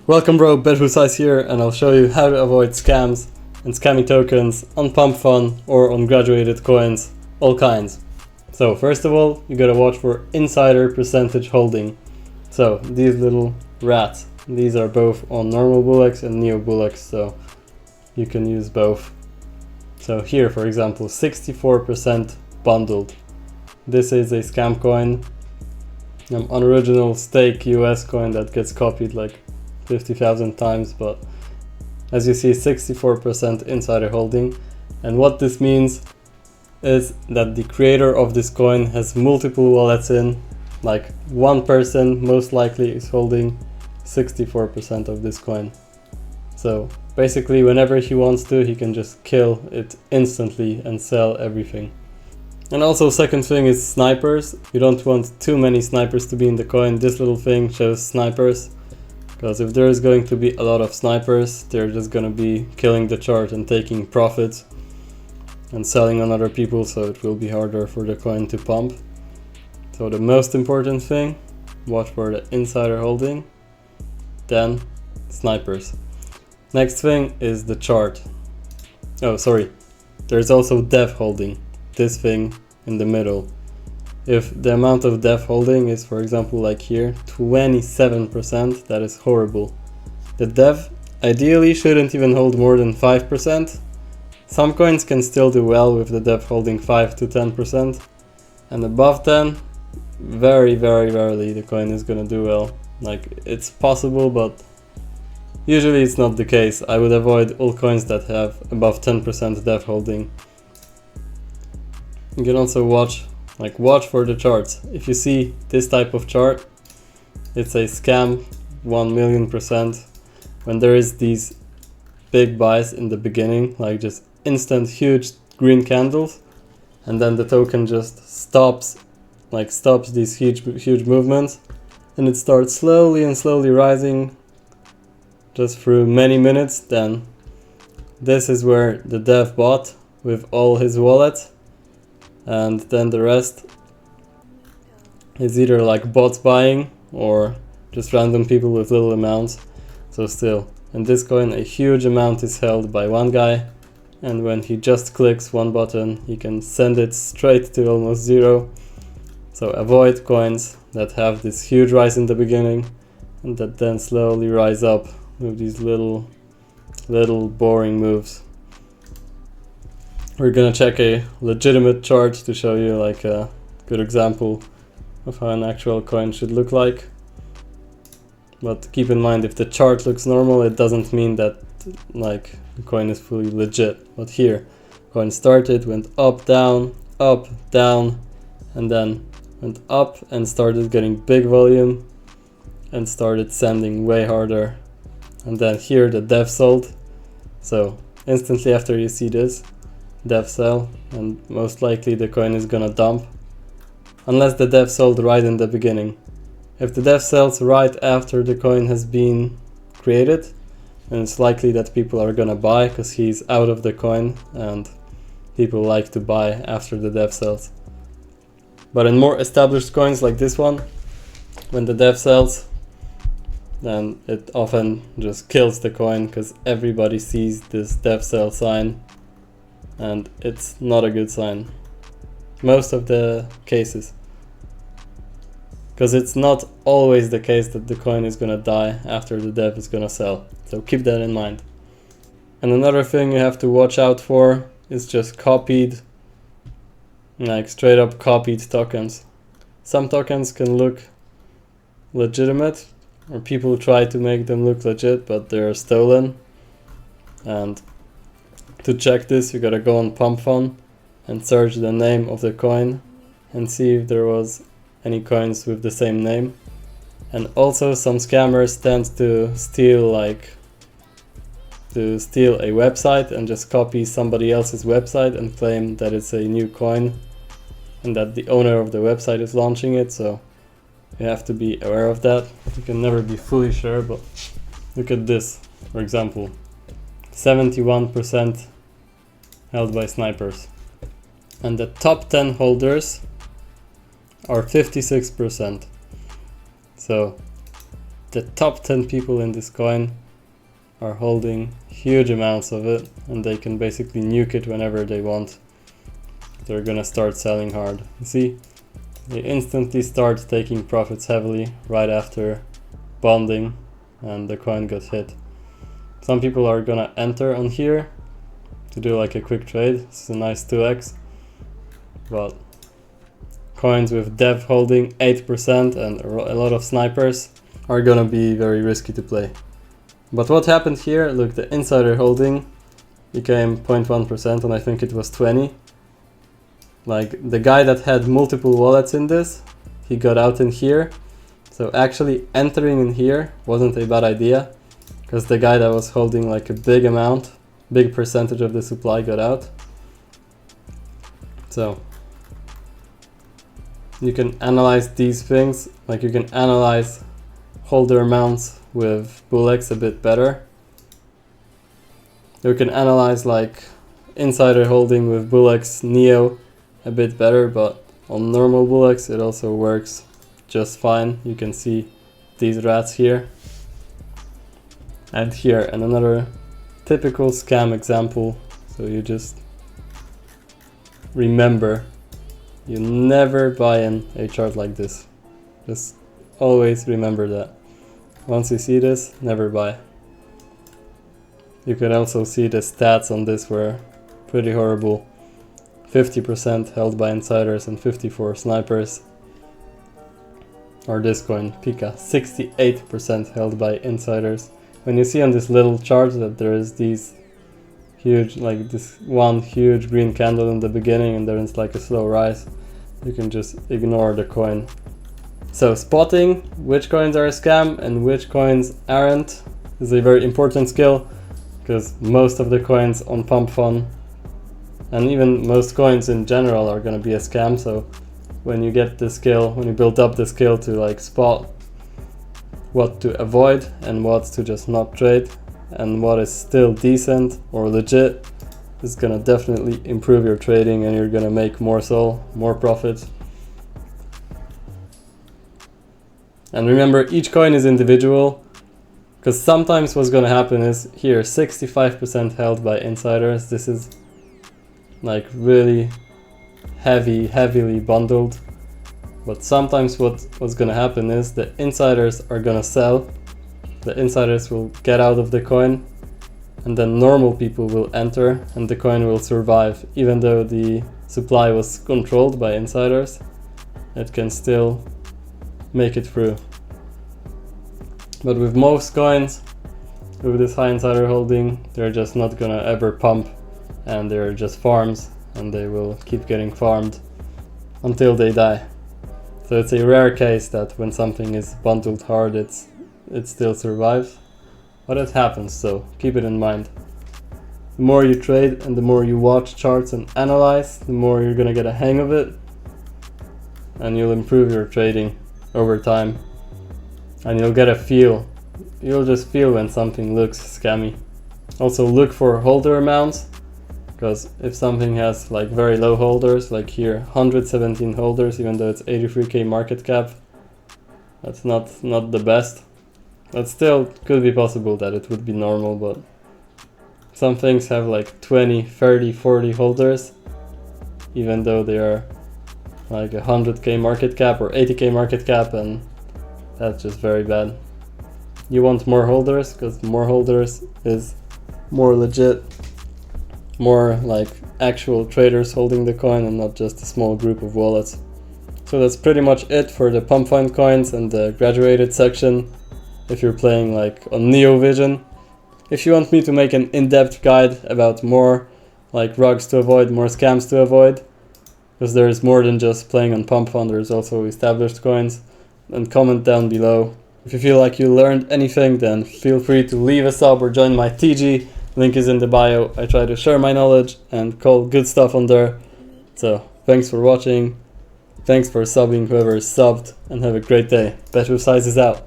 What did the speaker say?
Welcome bro, BetWhoSize here, and I'll show you how to avoid scams and scammy tokens on Pump Fun or on graduated coins, all kinds. So first of all, you gotta watch for insider percentage holding. So these little rats, these are both on normal bullocks and neo bullocks, so you can use both. So here for example, 64% bundled. This is a scam coin, an unoriginal stake US coin that gets copied like 50,000 times, but as you see, 64% insider holding. And what this means is that the creator of this coin has multiple wallets in, like one person most likely is holding 64% of this coin. So basically whenever he wants to, he can just kill it instantly and sell everything. And also second thing is snipers. You don't want too many snipers to be in the coin. This little thing shows snipers, because if there is going to be a lot of snipers, they're just going to be killing the chart and taking profits and selling on other people, so it will be harder for the coin to pump. So the most important thing, watch for the insider holding, then snipers. Next thing is the chart. Oh sorry, there's also dev holding, this thing in the middle. If the amount of dev holding is, for example, like here, 27%, that is horrible. The dev ideally shouldn't even hold more than 5%. Some coins can still do well with the dev holding 5 to 10%. And above 10, very rarely the coin is gonna do well. Like, it's possible, but usually it's not the case. I would avoid all coins that have above 10% dev holding. You can also watch for the charts. If you see this type of chart, it's a scam 1,000,000%. When there is these big buys in the beginning, like just instant huge green candles, and then the token just stops these huge movements, and it starts slowly rising just through many minutes, then this is where the dev bought with all his wallet. And then the rest is either like bots buying or just random people with little amounts. So still, in this coin a huge amount is held by one guy, and when he just clicks one button he can send it straight to almost zero. So avoid coins that have this huge rise in the beginning and that then slowly rise up with these little boring moves. We're gonna check a legitimate chart to show you like a good example of how an actual coin should look like. But keep in mind, if the chart looks normal, it doesn't mean that like the coin is fully legit. But here, coin started, went up, down, and then went up and started getting big volume and started sending way harder. And then here the dev sold. So instantly after you see this, dev sell, and most likely the coin is gonna dump unless the dev sold right in the beginning. If the dev sells right after the coin has been created, then it's likely that people are gonna buy because he's out of the coin and people like to buy after the dev sells. But in more established coins like this one, when the dev sells, then it often just kills the coin because everybody sees this dev sell sign, and it's not a good sign most of the cases, because it's not always the case that the coin is gonna die after the dev is gonna sell, so keep that in mind. And another thing you have to watch out for is just copied, like straight up copied tokens. Some tokens can look legitimate, or people try to make them look legit, but they're stolen. And to check this, you gotta go on Pump Fun and search the name of the coin and see if there was any coins with the same name. And also some scammers tend to steal a website and just copy somebody else's website and claim that it's a new coin and that the owner of the website is launching it. So you have to be aware of that. You can never be fully sure, but look at this, for example. 71% held by snipers, and the top 10 holders are 56%. So the top 10 people in this coin are holding huge amounts of it, and they can basically nuke it whenever they want. They're gonna start selling hard. You see, they instantly start taking profits heavily right after bonding and the coin got hit. Some people are gonna enter on here to do like a quick trade. This is a nice 2x, but coins with dev holding 8% and a lot of snipers are gonna be very risky to play. But what happened here, look, the insider holding became 0.1% and I think it was 20. Like the guy that had multiple wallets in this, he got out in here. So actually entering in here wasn't a bad idea, because the guy that was holding like a big percentage of the supply got out. So you can analyze these things, like you can analyze holder amounts with BullX a bit better. You can analyze like insider holding with BullX Neo a bit better, but on normal BullX it also works just fine. You can see these rats here and here, and another typical scam example. So you just remember, you never buy in a chart like this. Just always remember that. Once you see this, never buy. You can also see the stats on this were pretty horrible. 50% held by insiders and 54 snipers. Or this coin, Pika, 68% held by insiders. When you see on this little chart that there is these huge, like this one huge green candle in the beginning and then it's like a slow rise, you can just ignore the coin. So spotting which coins are a scam and which coins aren't is a very important skill, because most of the coins on Pump Fun and even most coins in general are going to be a scam. So when you get the skill, when you build up the skill to like spot what to avoid and what to just not trade and what is still decent or legit, is gonna definitely improve your trading and you're gonna make more SOL, more profit. And remember, each coin is individual, because sometimes what's gonna happen is here 65% held by insiders. This is like really heavily bundled. But sometimes what's gonna happen is the insiders are gonna sell, the insiders will get out of the coin, and then normal people will enter and the coin will survive. Even though the supply was controlled by insiders, it can still make it through. But with most coins, with this high insider holding, they're just not gonna ever pump, and they're just farms, and they will keep getting farmed until they die. So it's a rare case that when something is bundled hard, it still survives, but it happens, so keep it in mind. The more you trade and the more you watch charts and analyze, the more you're gonna get a hang of it, and you'll improve your trading over time. And you'll get a feel, you'll just feel when something looks scammy. Also look for holder amounts, because if something has like very low holders, like here 117 holders, even though it's 83k market cap, that's not the best. That still could be possible that it would be normal, but some things have like 20, 30, 40 holders, even though they are like 100k market cap or 80k market cap, and that's just very bad. You want more holders, because more holders is more legit, more like actual traders holding the coin and not just a small group of wallets. So that's pretty much it for the pump fund coins and the graduated section if you're playing like on Neo Vision. If you want me to make an in-depth guide about more like rugs to avoid, more scams to avoid, because there is more than just playing on pump fund, there's also established coins, then comment down below. If you feel like you learned anything, then feel free to leave a sub or join my TG. Link is in the bio. I try to share my knowledge and call good stuff on there. So thanks for watching. Thanks for subbing whoever is subbed, and have a great day. Better Size is out.